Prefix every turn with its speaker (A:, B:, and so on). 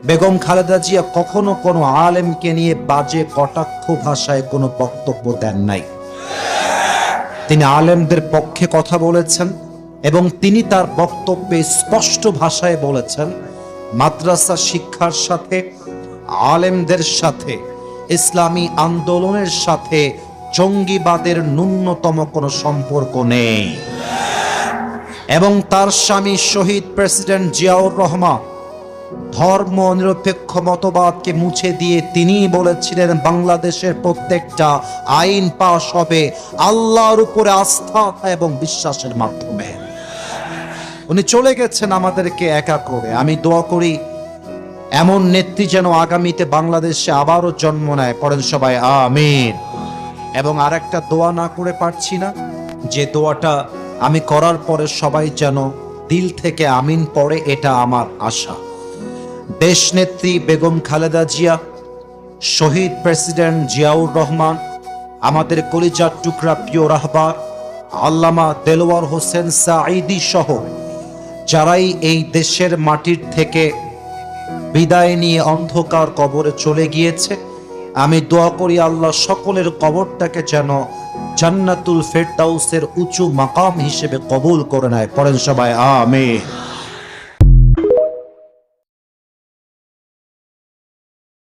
A: বেগম খালেদা জিয়া কখনো কোনো আলেমকে নিয়ে বাজে কটাক্ষ ভাষায় কোনো বক্তব্য দেন নাই। তিনি আলেমদের পক্ষে কথা বলেছেন এবং তিনি তার বক্তব্যে স্পষ্ট ভাষায় বলেছেন, মাদ্রাসা শিক্ষার সাথে, আলেমদের সাথে, ইসলামী আন্দোলনের সাথে জঙ্গিবাদের ন্যূনতম কোনো সম্পর্ক নেই। এবং তার স্বামী শহীদ প্রেসিডেন্ট জিয়াউর রহমান ধর্ম নিরপেক্ষ মতবাদকে মুছে দিয়ে তিনি বলেছিলেন, বাংলাদেশের প্রত্যেকটা আইন পাশ হবে আল্লাহর উপরে আস্থা এবং বিশ্বাসের মাধ্যমে। উনি চলে গেছেন আমাদেরকে একা করে। আমি দোয়া করি এমন নেত্রী যেন আগামীতে বাংলাদেশে আবারও জন্ম নেয়। পড়েন সবাই আমিন। এবং আরেকটা দোয়া না করে পারছি না, যে দোয়াটা আমি করার পরে সবাই যেন দিল থেকে আমিন পড়ে, এটা আমার আশা। দেশ নেত্রী বেগম খালেদা জিয়া, শহীদ প্রেসিডেন্ট জিয়াউর রহমান, আমাদের কলিজার টুকরা প্রিয় রাহবার আল্লামা দেলোয়ার হোসেন সাঈদী সহ যারাই এই দেশের মাটির থেকে বিদায় নিয়ে অন্ধকার কবরে চলে গিয়েছে, আমি দোয়া করি আল্লাহ সকলের কবরটাকে যেন জান্নাতুল ফেরদাউসের উঁচু মাকাম হিসেবে কবুল করে নেয়। পড়েন সবাই আমিন।